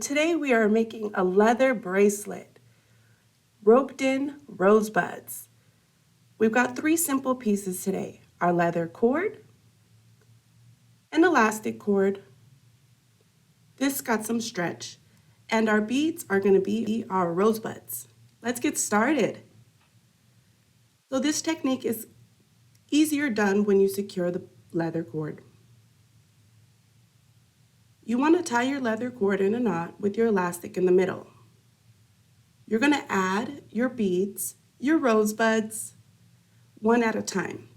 today we are making a leather bracelet, roped in rosebuds. We've got 3 simple pieces today: our leather cord, an elastic cord, this got some stretch, and our beads are going to be our rosebuds. Let's get started. So this technique is easier done when you secure the leather cord. You want to tie your leather cord in a knot with your elastic in the middle. You're going to add your beads, your rosebuds, one at a time.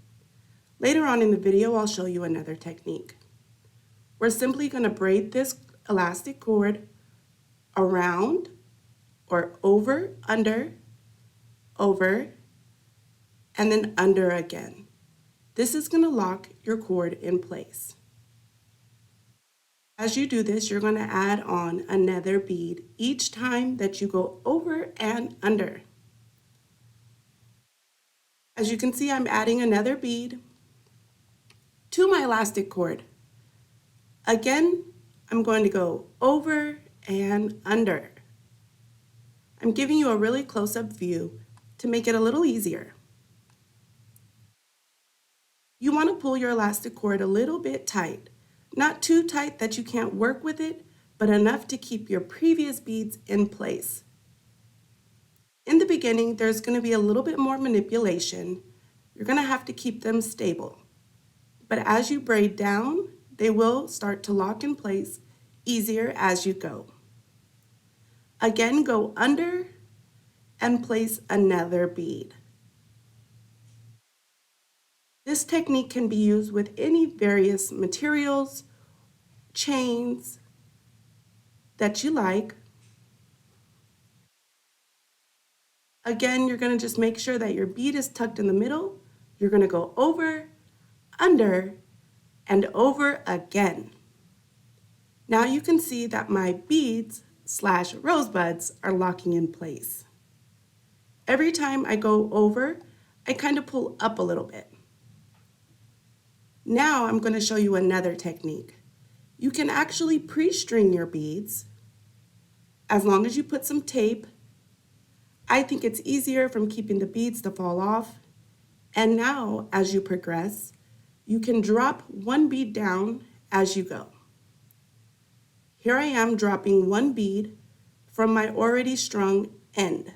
Later on in the video, I'll show you another technique. We're simply going to braid this elastic cord around or over, under, over, and then under again. This is going to lock your cord in place. As you do this, you're going to add on another bead each time that you go over and under. As you can see, I'm adding another bead to my elastic cord. Again, I'm going to go over and under. I'm giving you a really close-up view to make it a little easier. You want to pull your elastic cord a little bit tight, not too tight that you can't work with it, but enough to keep your previous beads in place. In the beginning, there's going to be a little bit more manipulation. You're going to have to keep them stable. But as you braid down, they will start to lock in place easier as you go. Again, go under and place another bead. This technique can be used with any various materials, chains that you like. Again, you're going to just make sure that your bead is tucked in the middle. You're going to go over, under, and over again. Now you can see that my beads / rosebuds are locking in place. Every time I go over, I kind of pull up a little bit. Now I'm going to show you another technique. You can actually pre-string your beads as long as you put some tape. I think it's easier from keeping the beads to fall off. And now, as you progress, you can drop one bead down as you go. Here I am dropping one bead from my already strung end.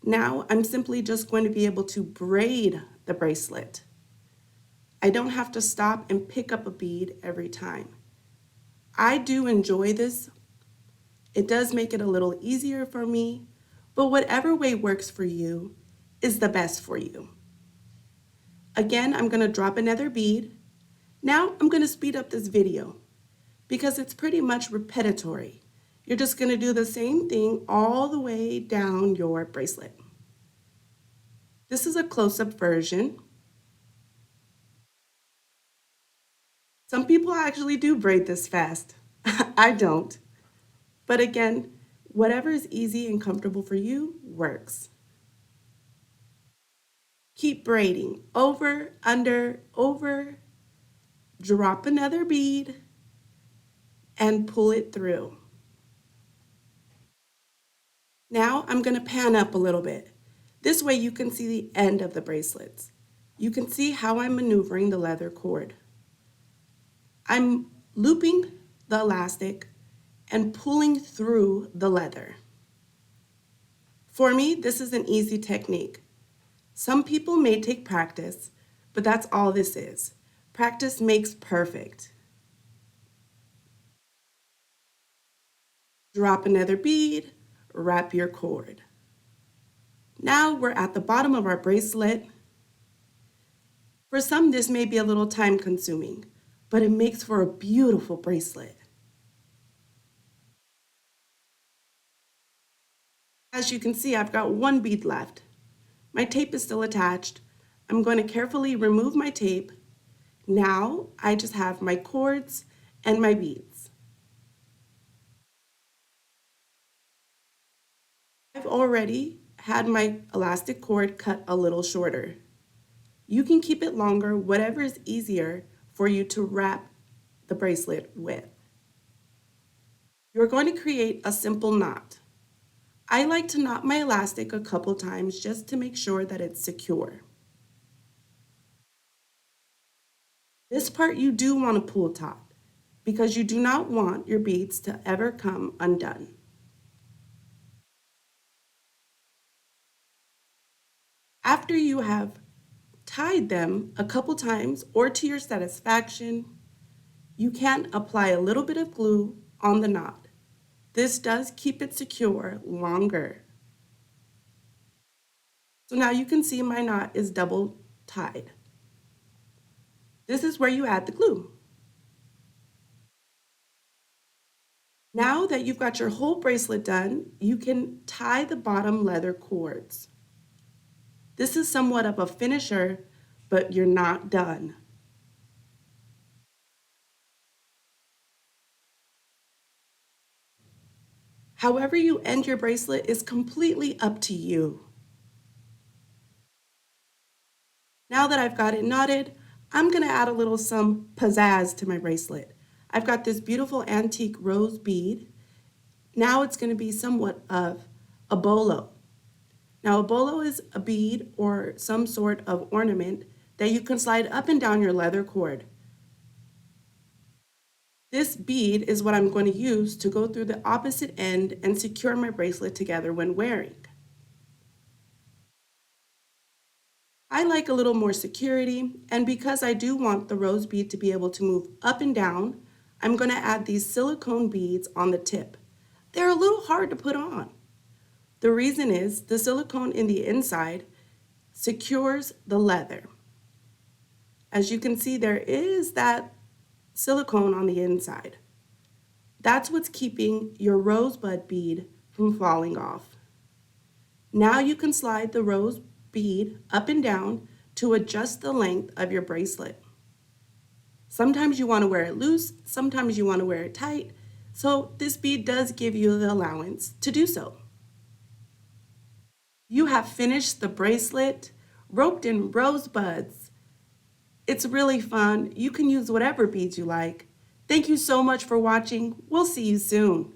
Now I'm simply just going to be able to braid the bracelet. I don't have to stop and pick up a bead every time. I do enjoy this. It does make it a little easier for me, but whatever way works for you is the best for you. Again, I'm going to drop another bead. Now I'm going to speed up this video because it's pretty much repetitive. You're just going to do the same thing all the way down your bracelet. This is a close-up version. Some people actually do braid this fast. I don't. But again, whatever is easy and comfortable for you works. Keep braiding over, under, over, drop another bead, and pull it through. Now I'm going to pan up a little bit. This way you can see the end of the bracelets. You can see how I'm maneuvering the leather cord. I'm looping the elastic and pulling through the leather. For me, this is an easy technique. Some people may take practice, but that's all this is. Practice makes perfect. Drop another bead, wrap your cord. Now we're at the bottom of our bracelet. For some, this may be a little time consuming, but it makes for a beautiful bracelet. As you can see, I've got one bead left. My tape is still attached. I'm going to carefully remove my tape. Now I just have my cords and my beads. I've already had my elastic cord cut a little shorter. You can keep it longer, whatever is easier for you to wrap the bracelet with. You're going to create a simple knot. I like to knot my elastic a couple times just to make sure that it's secure. This part you do want to pull taut because you do not want your beads to ever come undone. After you have tied them a couple times or to your satisfaction, you can apply a little bit of glue on the knot. This does keep it secure longer. So now you can see my knot is double tied. This is where you add the glue. Now that you've got your whole bracelet done, you can tie the bottom leather cords. This is somewhat of a finisher, but you're not done. However you end your bracelet is completely up to you. Now that I've got it knotted, I'm gonna add a little some pizzazz to my bracelet. I've got this beautiful antique rose bead. Now it's gonna be somewhat of a bolo. Now a bolo is a bead or some sort of ornament that you can slide up and down your leather cord. This bead is what I'm going to use to go through the opposite end and secure my bracelet together when wearing. I like a little more security, and because I do want the rose bead to be able to move up and down, I'm going to add these silicone beads on the tip. They're a little hard to put on. The reason is the silicone in the inside secures the leather. As you can see, there is that silicone on the inside. That's what's keeping your rosebud bead from falling off. Now you can slide the rose bead up and down to adjust the length of your bracelet. Sometimes you want to wear it loose, sometimes you want to wear it tight, so this bead does give you the allowance to do so. You have finished the bracelet, roped in rosebuds. It's really fun. You can use whatever beads you like. Thank you so much for watching. We'll see you soon.